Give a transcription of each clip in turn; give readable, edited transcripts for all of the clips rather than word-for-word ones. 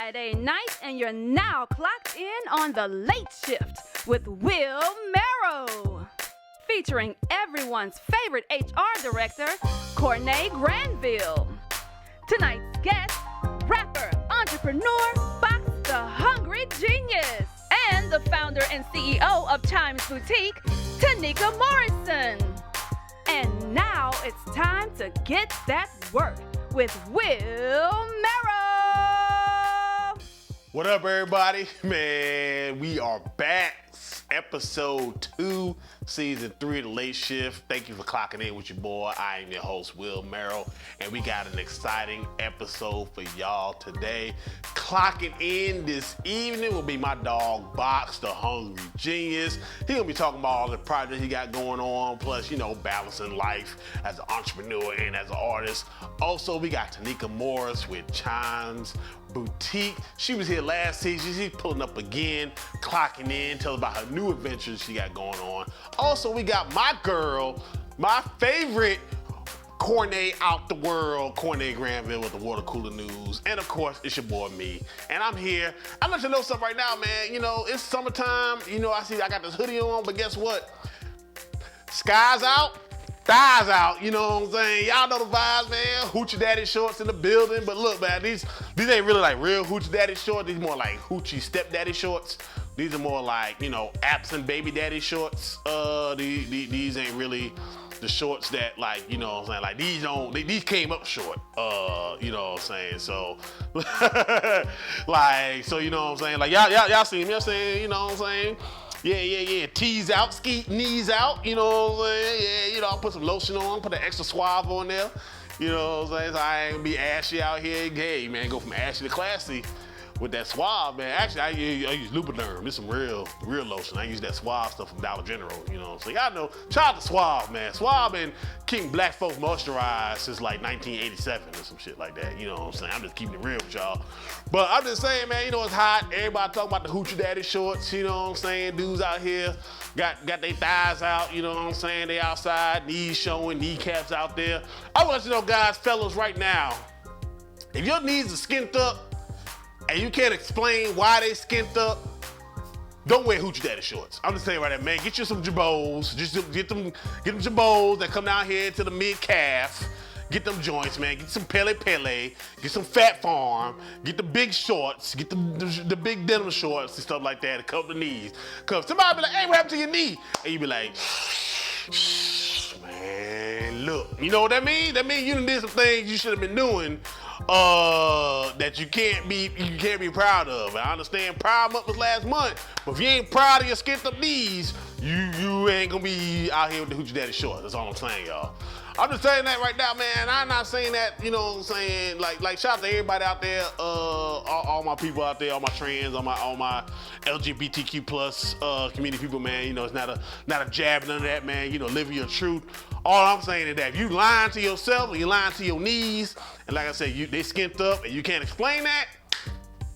Friday night, and you're now clocked in on The Late Shift with Will Merrill. Featuring everyone's favorite HR director, CorNae Granville. Tonight's guest, rapper, entrepreneur, Boxx the Hungry Genius, and the founder and CEO of Chimes Boutique, Tanika Morrison. And now it's time to get that work with Will Merrill. What up, everybody? Man, we are back. Episode 2, Season 3 of The Late Shift. Thank you for clocking in with your boy. I am your host, Will Merrill, and we got an exciting episode for y'all today. Clocking in this evening will be my dog, Boxx the Hungry Genius. He gonna be talking about all the projects he got going on, plus, you know, balancing life as an entrepreneur and as an artist. Also, we got Tanika Morrison with Chimes Boutique. She was here last season. She's pulling up again, clocking in, telling about her new adventures she got going on. Also, we got my girl, my favorite CorNae out the world, CorNae Granville with the water cooler news. And of course, it's your boy, me. And I'm here. I'm let you know something right now, man. You know, it's summertime. You know, I got this hoodie on, but guess what? Sky's out. Thighs out, you know what I'm saying? Y'all know the vibes, man. Hooch Daddy shorts in the building. But look, man, these ain't really like real Hooch Daddy shorts. These more like Hoochie stepdaddy shorts. These are more like, you know, absent baby daddy shorts. These ain't really the shorts that, like, you know what I'm saying? Like these came up short. You know what I'm saying? So like, so you know what I'm saying? Like y'all see me, I'm saying, you know what I'm saying? Yeah. Tees out, skeet knees out, you know what I'm saying? Yeah, you know, I'll put some lotion on, put an extra suave on there. You know what I'm saying? So I ain't gonna be ashy out here. Hey, man, go from ashy to classy with that suave, man. Actually, I use Lubriderm. It's some real lotion. I use that suave stuff from Dollar General, you know what I'm saying? Y'all know, shout out to Suave, man. Suave been keeping black folks moisturized since like 1987 or some shit like that, you know what I'm saying? I'm just keeping it real with y'all. But I'm just saying, man, you know, it's hot. Everybody talking about the Hooch Daddy shorts, you know what I'm saying? Dudes out here got their thighs out, you know what I'm saying? They outside, knees showing, kneecaps out there. I want you to know, guys, fellas, right now, if your knees are skint up, and you can't explain why they skint up, don't wear Hooch Daddy shorts. I'm just saying right there, man. Get you some jabos. Just get them jabos that come down here to the mid-calf. Get them joints, man. Get some Pele. Get some Fat Farm. Get the big shorts. Get the big denim shorts and stuff like that to cover the knees. Cause somebody be like, hey, what happened to your knee? And you be like, man, look. You know what that means? That means you done did some things you should have been doing that you can't be proud of. I understand Pride Month was last month, but if you ain't proud of your skint up knees, you ain't gonna be out here with the Hooch Daddy shorts. That's all I'm saying, y'all. I'm just saying that right now, man. I'm not saying that, you know what I'm saying? Like shout out to everybody out there, all my people out there, all my trans, all my LGBTQ plus community people, man. You know, it's not a jab, none of that, man. You know, living your truth. All I'm saying is that if you lying to yourself and you lying to your knees, and like I said, they skint up and you can't explain that,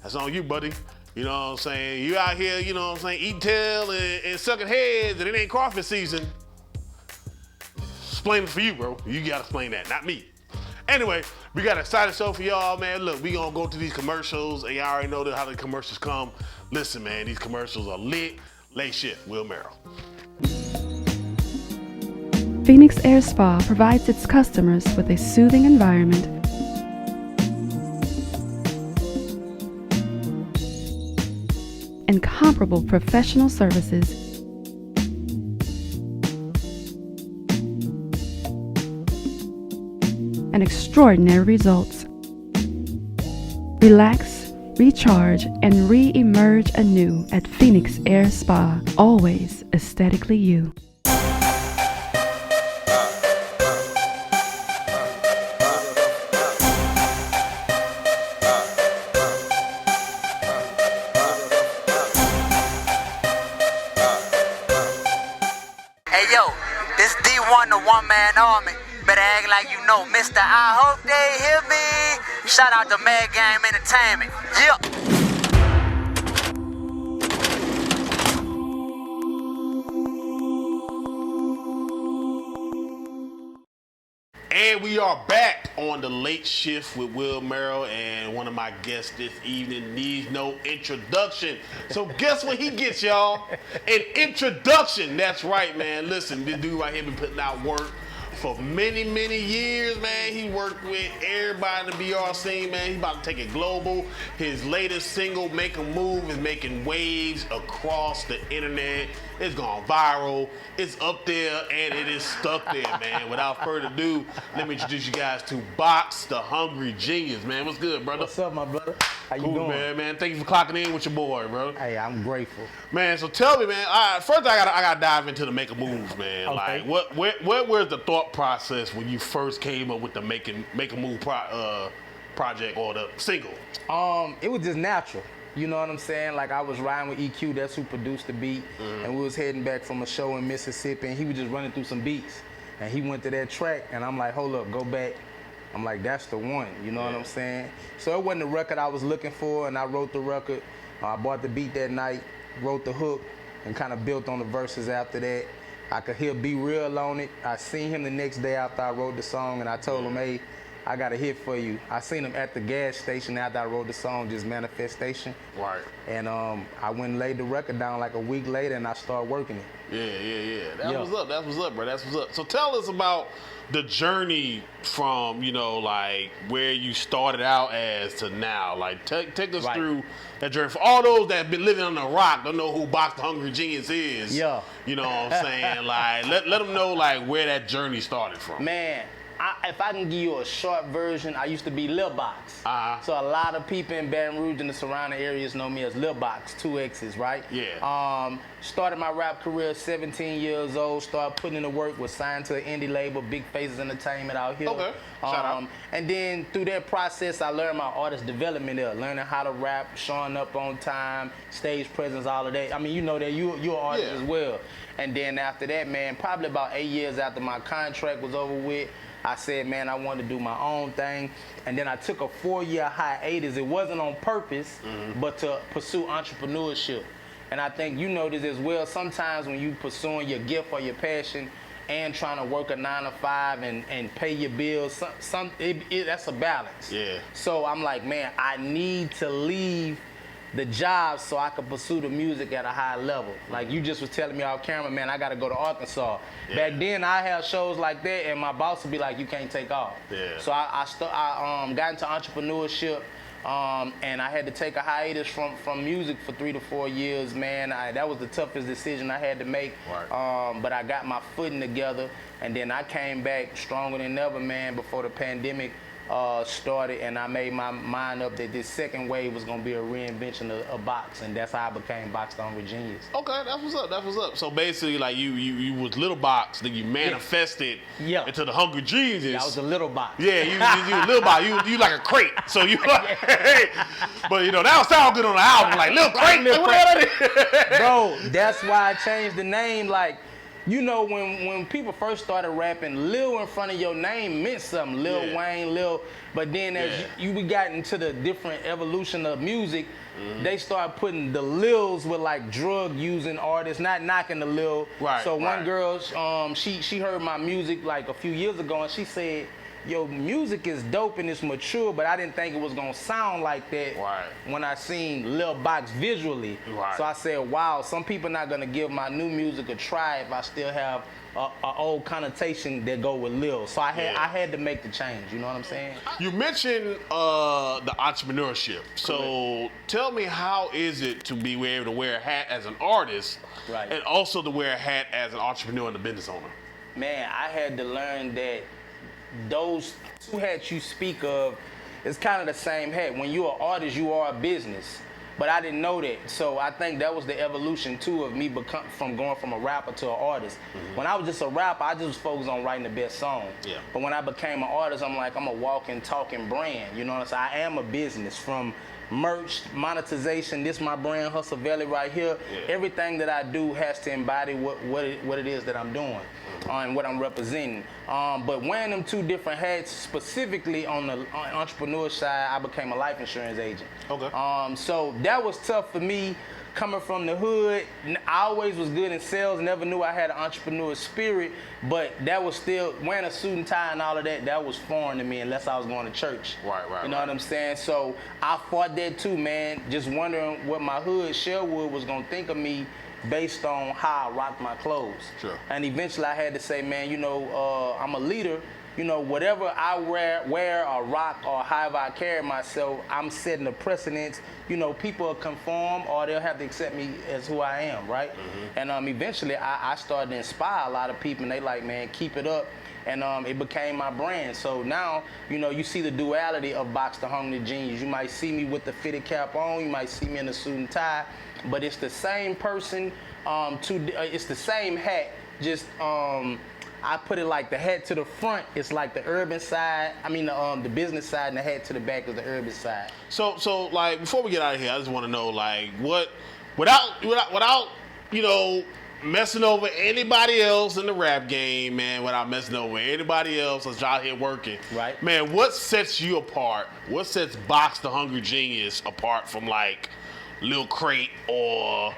that's on you, buddy. You know what I'm saying? You out here, you know what I'm saying, eating tail and sucking heads, and it ain't crawfish season. Explain it for you, bro. You gotta explain that, not me. Anyway, we got an exciting show for y'all, man. Look, we gonna go to these commercials, and y'all already know how the commercials come. Listen, man, these commercials are lit. Late Shift, Will Merrill. Phoenix Air Spa provides its customers with a soothing environment and comparable professional services. And extraordinary results. Relax, recharge, and re-emerge anew at Phoenix Air Spa. Always aesthetically you. Hey yo, this D1 the one-man army. Better act like you know, Mr. I hope they hear me. Shout out to Mad Game Entertainment. Yeah. And we are back on the late shift with Will Merrill, and one of my guests this evening needs no introduction. So guess what he gets, y'all? An introduction. That's right, man. Listen, this dude right here been putting out work for many, many years, man. He worked with everybody in the BR scene, man. He about to take it global. His latest single, Make a Move, is making waves across the internet. It's gone viral. It's up there, and it is stuck there, man. Without further ado, let me introduce you guys to Boxx the Hungry Genius, man. What's good, brother? What's up, my brother? How you Cool, doing? man. Thank you for clocking in with your boy, bro. Hey, I'm grateful. Man, so tell me, man. All right, first, I gotta dive into the Make a Move, man. Okay. Like, what was the thought process when you first came up with the Make a Move project or the single? It was just natural. You know what I'm saying? Like, I was riding with EQ, that's who produced the beat, and we was heading back from a show in Mississippi, and he was just running through some beats, and he went to that track, and I'm like, hold up, go back. I'm like, that's the one. You know what I'm saying? So it wasn't the record I was looking for, and I wrote the record. I bought the beat that night, wrote the hook, and kind of built on the verses after that. I could hear Be Real on it. I seen him the next day after I wrote the song, and I told him, hey, I got a hit for you. I seen him at the gas station after I wrote the song, just Manifestation. Right. And I went and laid the record down like a week later, and I started working it. Yeah. That's what's up, bro. That's what's up. So tell us about the journey from, you know, like where you started out as to now. Like, take us through that journey. For all those that have been living on the rock, don't know who Boxx the Hungry Genius is. Yeah. You know what I'm saying? Like, let them know, like, where that journey started from. Man, if I can give you a short version, I used to be Lil Boxx. So a lot of people in Baton Rouge and the surrounding areas know me as Lil Boxx, 2 X's, right? Yeah. Started my rap career 17 years old, started putting in the work, was signed to an indie label, Big Faces Entertainment out here. Okay, shout out. And then through that process, I learned my artist development there, learning how to rap, showing up on time, stage presence, all of that. I mean, you know that you're an artist as well. And then after that, man, probably about 8 years after my contract was over with, I said, man, I wanted to do my own thing. And then I took a 4-year hiatus. It wasn't on purpose, but to pursue entrepreneurship. And I think you know this as well. Sometimes when you pursuing your gift or your passion and trying to work a 9 to 5 and pay your bills, that's a balance. Yeah. So I'm like, man, I need to leave the job so I could pursue the music at a high level. Like you just was telling me off camera, man, I got to go to Arkansas. Yeah. Back then, I had shows like that, and my boss would be like, you can't take off. Yeah. So I got into entrepreneurship, and I had to take a hiatus from music for 3 to 4 years, man. That was the toughest decision I had to make. Right. But I got my footing together, and then I came back stronger than ever, man, before the pandemic started, and I made my mind up that this second wave was gonna be a reinvention of Boxx, and that's how I became Boxx the Hungry Genius. Okay, that's what's up. So basically, like you was Little Boxx, then you manifested into the Hungry Genius. Yeah, I was a Little Boxx. Yeah, you Little Boxx. You like a crate. So you like, but you know that sound good on the album, like Little Crate. Little Crate. Bro, that's why I changed the name. Like, you know, when people first started rapping, Lil in front of your name meant something. Lil Wayne, Lil. But then as we got into the different evolution of music, they started putting the Lils with like drug using artists, not knocking the Lil. Right. So one girl, she heard my music like a few years ago, and she said, yo, music is dope and it's mature, but I didn't think it was gonna sound like that when I seen Lil Boxx visually. Right. So I said, wow, some people not gonna give my new music a try if I still have a old connotation that go with Lil. So I had to make the change, you know what I'm saying? You mentioned the entrepreneurship. So tell me, how is it to be able to wear a hat as an artist and also to wear a hat as an entrepreneur and a business owner? Man, I had to learn that those two hats you speak of is kind of the same hat. When you're an artist, you are a business. But I didn't know that. So I think that was the evolution, too, of me from going from a rapper to an artist. When I was just a rapper, I just was focused on writing the best song. Yeah. But when I became an artist, I'm like, I'm a walking, talking brand. You know what I'm saying? I am a business, from merch, monetization. This my brand, Hustle Valley right here. Yeah. Everything that I do has to embody what it is that I'm doing and what I'm representing. But wearing them two different hats, specifically on the entrepreneur side, I became a life insurance agent. Okay. So that was tough for me coming from the hood. I always was good in sales, never knew I had an entrepreneur spirit, but that was still, wearing a suit and tie and all of that, that was foreign to me unless I was going to church. Right. You know what I'm saying? So I fought that too, man, just wondering what my hood, Sherwood, was going to think of me based on how I rocked my clothes. Sure. And eventually I had to say, man, you know, I'm a leader. You know, whatever I wear or rock or however I carry myself, I'm setting a precedence. You know, people will conform or they'll have to accept me as who I am, right? And eventually I started to inspire a lot of people, and they like, man, keep it up. And it became my brand. So now, you know, you see the duality of Boxx the Hungry Genius. You might see me with the fitted cap on, you might see me in a suit and tie, but it's the same person, it's the same hat, just I put it like the hat to the front, it's like the urban side. I mean, the business side, and the hat to the back is the urban side. So like, before we get out of here, I just want to know, like, without you know, messing over anybody else in the rap game, man, without messing over anybody else that's out here working. Right. Man, what sets you apart? What sets Boxx the Hungry Genius apart from, like, Lil Crate or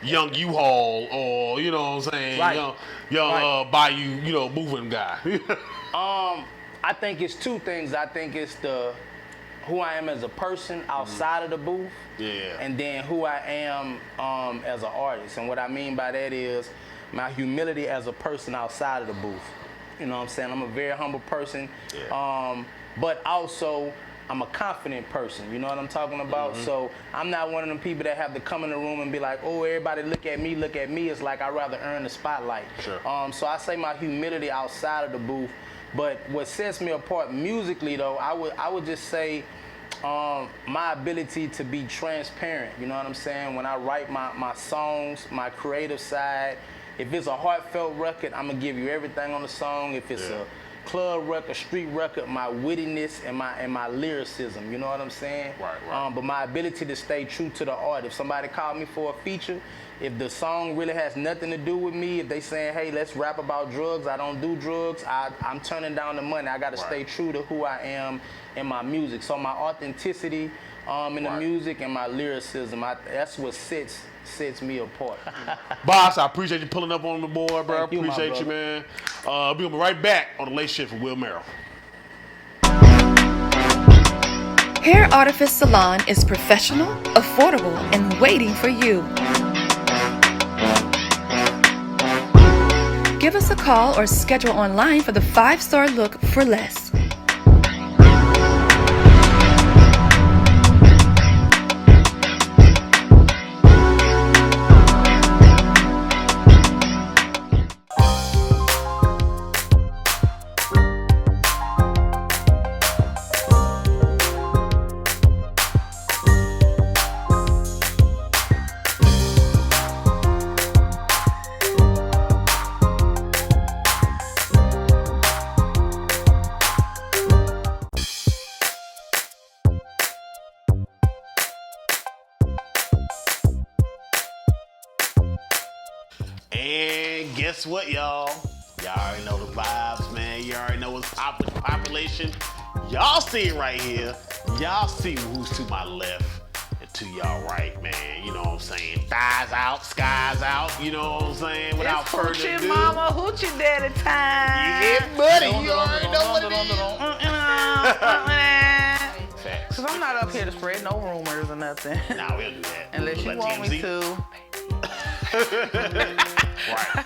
Young U-Haul or, you know what I'm saying, young Bayou, you know, moving guy? I think it's two things. I think it's who I am as a person outside of the booth, and then who I am as an artist. And what I mean by that is my humility as a person outside of the booth. You know what I'm saying? I'm a very humble person, but also I'm a confident person, you know what I'm talking about? So I'm not one of them people that have to come in the room and be like, oh, everybody look at me. It's like I'd rather earn the spotlight. Sure. So I say my humility outside of the booth, but what sets me apart musically though, I would just say my ability to be transparent, you know what I'm saying? When I write my songs, my creative side, if it's a heartfelt record, I'm gonna give you everything on the song. If it's a club record, street record, my wittiness and my lyricism, you know what I'm saying? Right. But my ability to stay true to the art. If somebody called me for a feature, if the song really has nothing to do with me, if they saying, hey, let's rap about drugs, I don't do drugs, I'm turning down the money. I gotta stay true to who I am in my music. So my authenticity in the music and my lyricism, that's what sets me apart. Boxx, I appreciate you pulling up on the board, bro. Thank you, appreciate you, man. We'll be right back on the Late Shift with Will Merrill. Hair Artifice Salon is professional, affordable, and waiting for you. Give us a call or schedule online for the 5-star look for less. And guess what, y'all? Y'all already know the vibes, man. You already know what's population. Y'all see it right here. Y'all see who's to my left and to y'all right, man. You know what I'm saying? Thighs out, skies out. You know what I'm saying? Without further ado. Hoochie Mama, Hoochie Daddy time. Yeah, buddy. You already know what it is. Cause I'm not up here to spread no rumors or nothing. Nah, we'll do that. Unless you want me to. Right.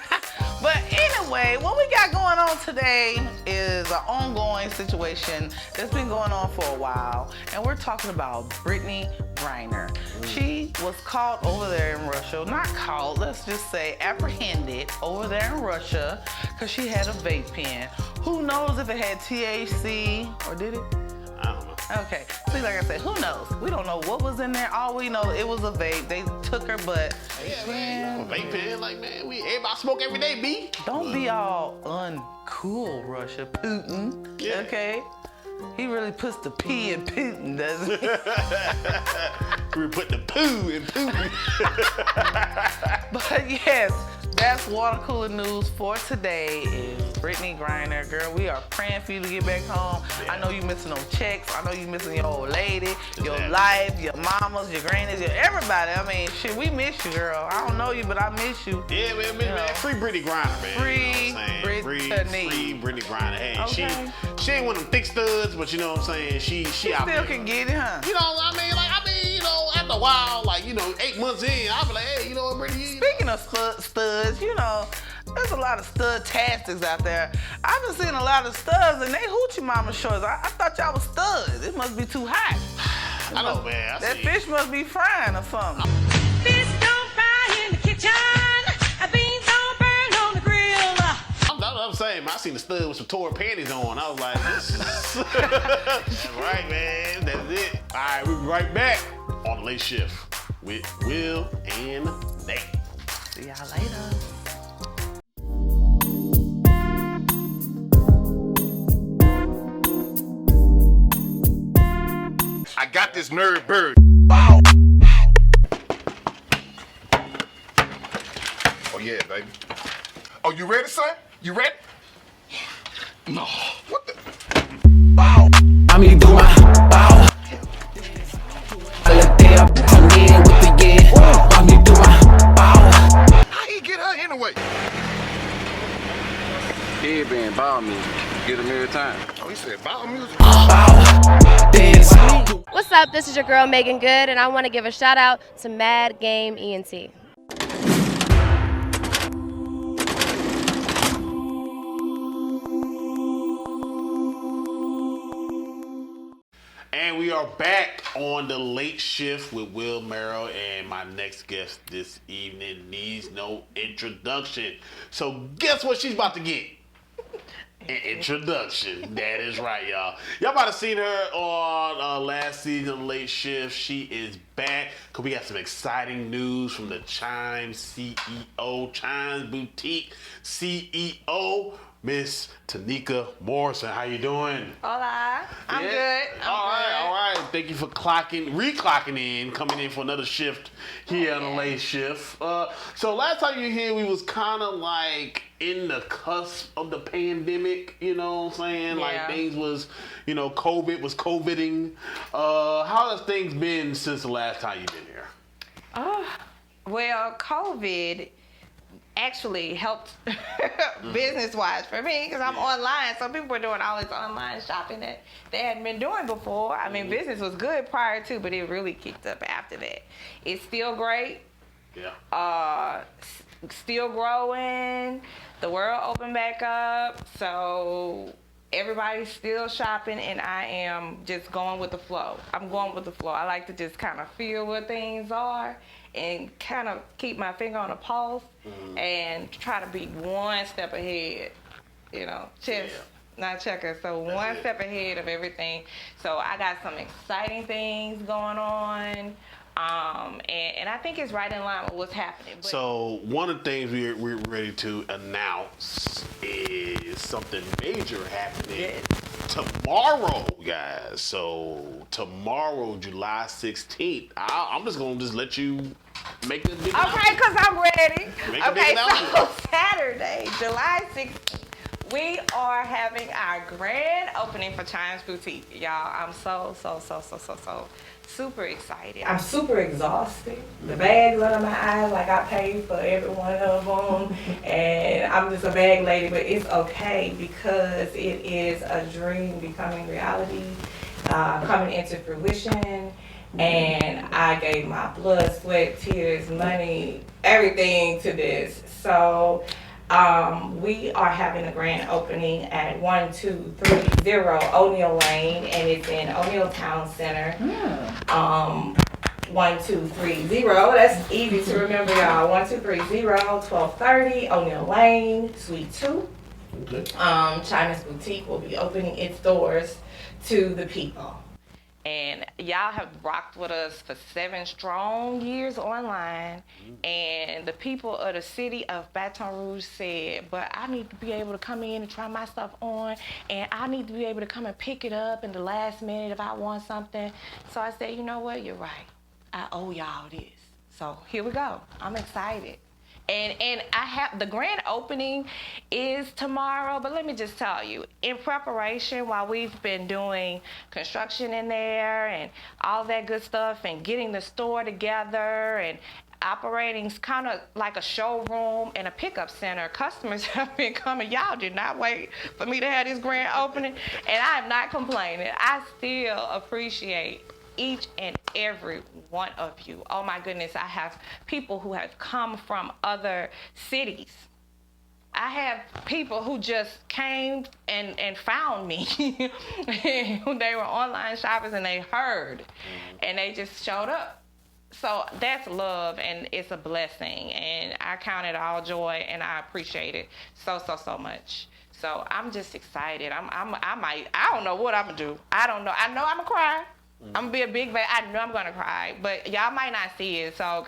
But anyway, what we got going on today is an ongoing situation that's been going on for a while, and we're talking about Brittany Griner. She was caught over there in Russia, not caught, let's just say apprehended over there in Russia because she had a vape pen. Who knows if it had THC or did it? I don't know. Okay, see, like I said, who knows? We don't know what was in there. All we know, it was a vape. They took her, but yeah, man, vape pen, like, man, everybody smoke every day, B. Don't be all uncool, Russia, Putin. Yeah. Okay, he really puts the P in Putin, doesn't he? We put the poo in Putin. But yes, that's water cooler news for today. Is Brittany Griner. Girl, we are praying for you to get back home. Yeah. I know you missing those checks. I know you missing your old lady, your Exactly. life, your mamas, your grannies, everybody. I mean, shit, we miss you, girl. I don't know you, but I miss you. Yeah, man, free Brittany Griner, man. Free you know what I'm saying? Brittany. Free Brittany Griner. Hey, Okay. she ain't one of them thick studs, but you know what I'm saying? She out Still there. can get it, huh? You know, you know, after a while, like, you know, 8 months in, I'll be like, hey, you know what, Brittany? Speaking of studs, you know, there's a lot of stud-tastics out there. I've been seeing a lot of studs, and they hoochie mama shorts. I thought y'all was studs. It must be too hot. I know, man. That fish must be frying or something. Fish don't fry in the kitchen. Beans don't burn on the grill. I'm saying, I seen the stud with some torn panties on. I was like, this is... That's right, man. That's it. All right, we'll be right back on the late shift with Will and Nate. See y'all later. I got this nerd bird. Oh yeah, baby. Oh, you ready, son? You ready? No. What the? I mean, do my bow. I look there, come in with the yeah. I mean, do my bow. How he get her anyway? Headband, bow music. Get them every time. Oh, he said bow music. Bow, dance. What's up? This is your girl Megan Good, and I want to give a shout out to Mad Game ENT. And we are back on the late shift with Will Merrill, and my next guest this evening needs no introduction. So guess what she's about to get? An introduction. That is right, y'all. Y'all might have seen her on last season Late Shift. She is back because we got some exciting news from the Chimes CEO, Chimes Boutique CEO, Miss Tanika Morrison. How you doing? Hola. I'm Yeah? good. All right. Thank you for reclocking in, coming in for another shift here on the late shift. So last time you were here, we was kind of like in the cusp of the pandemic, you know what I'm saying? Yeah. Like things was, you know, COVID was COVIDing. How has things been since the last time you've been here? Well, COVID actually helped business-wise for me because I'm online. So people were doing all this online shopping that they hadn't been doing before. I mean, business was good prior to, but it really kicked up after that. It's still great. Yeah. Still growing. The world opened back up. So everybody's still shopping, and I am just going with the flow. I'm going with the flow. I like to just kind of feel what things are and kind of keep my finger on the pulse and try to be one step ahead, you know, chess, not checker. So one step ahead of everything. So I got some exciting things going on. And I think it's right in line with what's happening. But So one of the things we're ready to announce is something major happening tomorrow, guys. So tomorrow, July 16th, I'm just gonna let you make the big okay, because I'm ready. Make a big Okay, announcement. so Saturday, July 16th, we are having our grand opening for Chimes Boutique. Y'all, I'm so super excited. I'm super exhausted. The bags under my eyes, like I paid for every one of them. And I'm just a bag lady, but it's okay because it is a dream becoming reality, coming into fruition. And I gave my blood, sweat, tears, money, everything to this. So we are having a grand opening at 1230 O'Neal Lane, and it's in O'Neal Town Center. 1230. That's easy to remember, y'all. 1230, 1230 O'Neal Lane, Suite 2. Okay. Chimes Boutique will be opening its doors to the people. And y'all have rocked with us for 7 strong years online. And the people of the city of Baton Rouge said, but I need to be able to come in and try my stuff on. And I need to be able to come and pick it up in the last minute if I want something. So I said, you know what? You're right. I owe y'all this. So here we go. I'm excited. And I have the grand opening is tomorrow, but let me just tell you, in preparation while we've been doing construction in there and all that good stuff and getting the store together and operating kind of like a showroom and a pickup center. Customers have been coming. Y'all did not wait for me to have this grand opening, and I am not complaining. I still appreciate each and every one of you. Oh my goodness, I have people who have come from other cities. I have people who just came and found me. They were online shoppers and they heard and they just showed up. So that's love, and it's a blessing, and I count it all joy, and I appreciate it so much. So I'm just excited. I don't know what I'm gonna do. I don't know. I know I'm gonna cry. I'm gonna be a big baby. I know I'm gonna cry, but y'all might not see it, so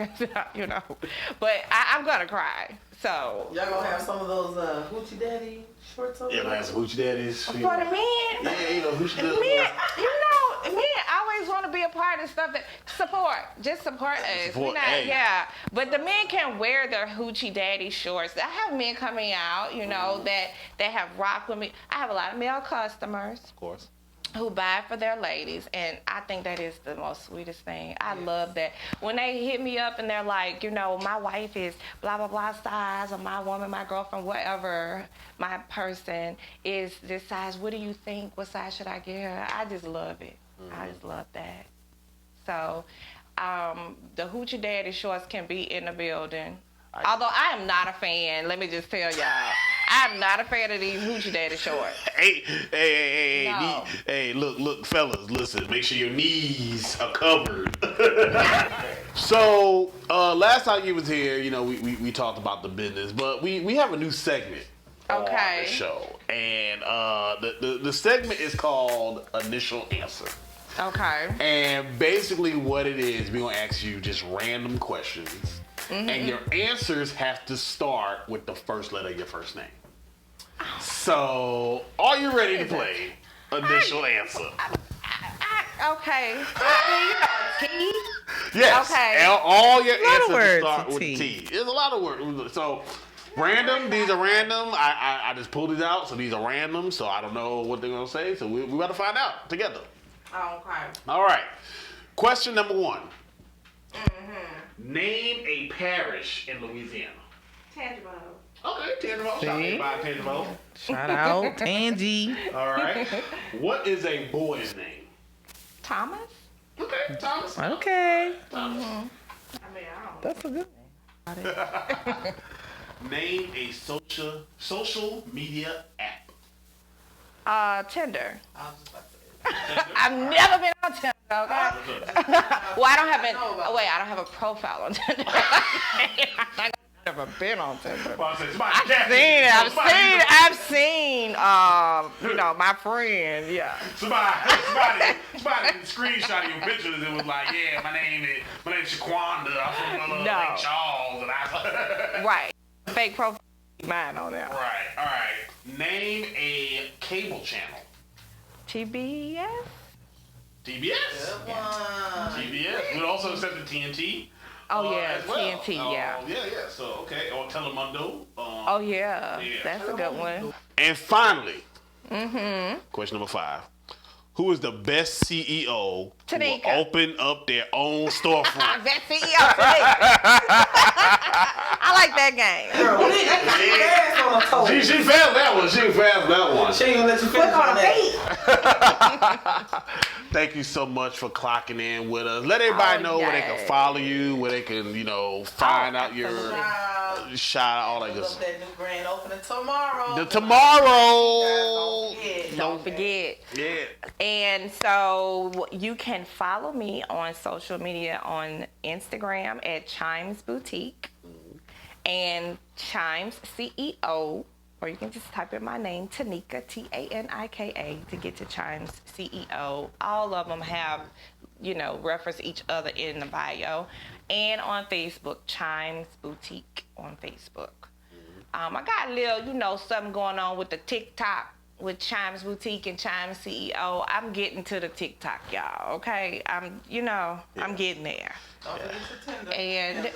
you know. But I'm gonna cry. So y'all gonna have some of those Hooch Daddy shorts over there? Yeah, have some Hooch Daddies. For the men. Yeah, you know, Hooch Daddy. Men always want to be a part of stuff that support. Just support us. Yeah. But the men can wear their Hoochie Daddy shorts. I have men coming out, you know, that have rocked with me. I have a lot of male customers. Of course. Who buy for their ladies, and I think that is the most sweetest thing. I love that. When they hit me up and they're like, you know, my wife is blah, blah, blah size, or my woman, my girlfriend, whatever, my person is this size. What do you think? What size should I get her? I just love it. I just love that. So the Hoochie Daddy shorts can be in the building. Although I am not a fan, let me just tell y'all. I'm not a fan of these Hoochie Daddy shorts. Hey, look, fellas, listen, make sure your knees are covered. So, last time you was here, you know, we talked about the business, but we have a new segment on the show. And the segment is called Initial Answer. Okay. And basically what it is, we're going to ask you just random questions. And your answers have to start with the first letter of your first name. So, are you ready to play Initial Answer? Okay. T? Yes. Okay. All your answers start with T. There's a lot of words. So, random, these are random. I just pulled these out, so these are random. So, I don't know what they're going to say. So, we got to find out together. Okay. All right. Question number 1. Name a parish in Louisiana. Tangible. Okay, Tangible. Tangible. Shout out, Tangy. All right. What is a boy's name? Thomas. Okay, Thomas. Okay. Thomas. I mean, I don't know. That's a good name. Name a social media app. Tinder. I've never been on Tinder, okay? Well, I don't have a profile on Tinder. I've never been on Tinder. I've seen, you know, my friend, yeah. Somebody screenshot your pictures and was like, yeah, my name is Shaquanda. I'm from Lake Charles. And Right. Fake profile, mine on there. Right, all right. Name a cable channel. TBS? TBS? TBS. We'd also accept the TNT. Oh, yeah, as well. TNT, yeah. Yeah. So, okay. Or Telemundo. Oh, yeah. That's a good one. And finally, question number 5. Who is the best CEO Tanika. who will open up their own storefront? Best CEO, Tanika. I like that game. She failed that one. She ain't gonna let you finish on that. Thank you so much for clocking in with us. Let everybody know where they can follow you, where they can, you know, find out your shout, all that good stuff. That new grand opening tomorrow. Don't forget. Yeah. And so you can follow me on social media on Instagram at Chimes Boutique and Chimes CEO, or you can just type in my name, Tanika, Tanika, to get to Chimes CEO. All of them have, you know, reference each other in the bio. And on Facebook, Chimes Boutique on Facebook. I got a little, you know, something going on with the TikTok with Chimes Boutique and Chimes CEO. I'm getting to the TikTok, y'all, okay? I'm getting there. And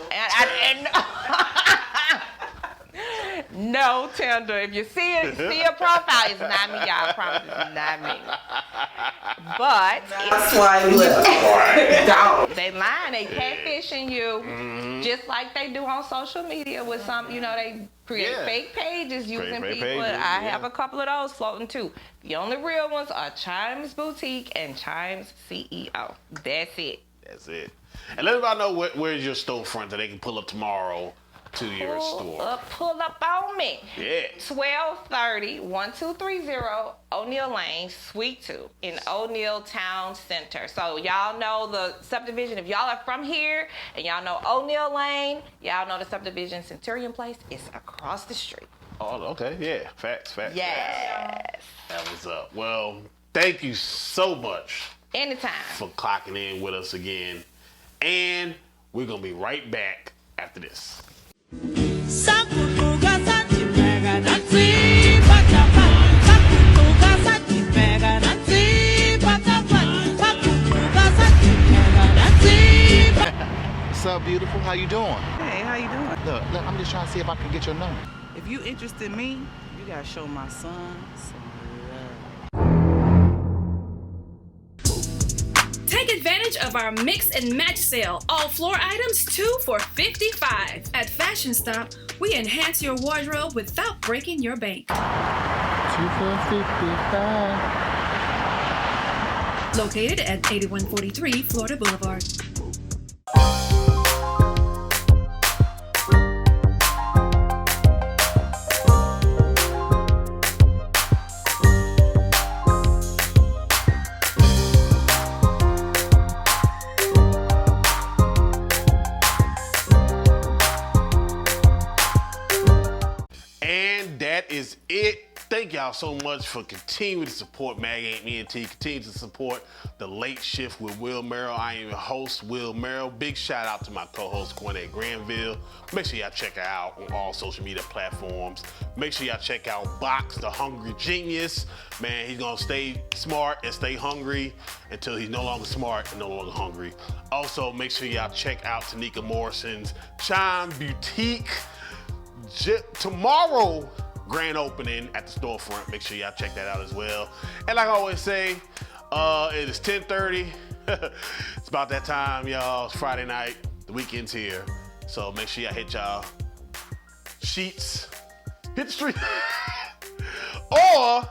No Tinder. If you see a profile, it's not me, y'all. I promise it's not me. But That's why we they lying, they catfishing you, just like they do on social media with some, they create fake pages using people. I have a couple of those floating too. The only real ones are Chimes Boutique and Chimes CEO. That's it. That's it. And let everybody know where's your storefront that they can pull up tomorrow to your store. Pull up on me. Yeah. 1230 1230 O'Neill Lane, Suite 2 in O'Neill Town Center. So y'all know the subdivision. If y'all are from here and y'all know O'Neill Lane, y'all know the subdivision Centurion Place is across the street. Oh, okay. Yeah. Facts. Yes. That was up. Well, thank you so much. Anytime. For clocking in with us again. And we're going to be right back after this. What's up, beautiful? How you doing? Hey, how you doing? Look, I'm just trying to see if I can get your number. If you interested in me, you gotta show my son some love. Take advantage of our mix and match sale. All floor items 2 for $55. At Fashion Stop, we enhance your wardrobe without breaking your bank. 2 for $55. Located at 8143 Florida Boulevard. Is it. Thank y'all so much for continuing to support Mag Ain't Me and T. Continue to support The Late Shift with Will Merrill. I am your host, Will Merrill. Big shout out to my co-host, CorNae Granville. Make sure y'all check her out on all social media platforms. Make sure y'all check out Boxx the Hungry Genius. Man, he's gonna stay smart and stay hungry until he's no longer smart and no longer hungry. Also, make sure y'all check out Tanika Morrison's Chimes Boutique. Tomorrow, grand opening at the storefront. Make sure y'all check that out as well. And like I always say, it is 10:30. It's about that time, y'all. It's Friday night. The weekend's here. So make sure y'all hit y'all sheets. Hit the street. Or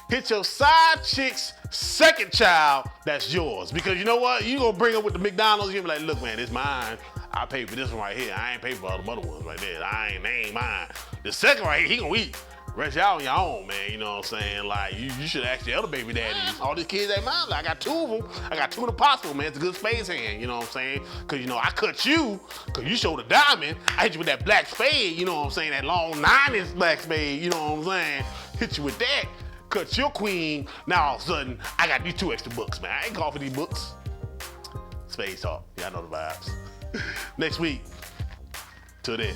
hit your side chick's second child that's yours. Because you know what? You gonna bring up with the McDonald's, you be like, look, man, it's mine. I paid for this one right here. I ain't paid for all the other ones right there. They ain't mine. The second right here, he gonna eat. Rest y'all on your own, man. You know what I'm saying? Like, you should ask the other baby daddies. All these kids ain't mine. Like, I got 2 of them. I got 2 in the possible, man. It's a good space hand. You know what I'm saying? Because, I cut you because you showed a diamond. I hit you with that black spade. You know what I'm saying? That long 9-inch black spade. You know what I'm saying? Hit you with that. Cut your queen. Now, all of a sudden, I got these 2 extra books, man. I ain't called for these books. Space talk. Y'all know the vibes. Next week. Till then.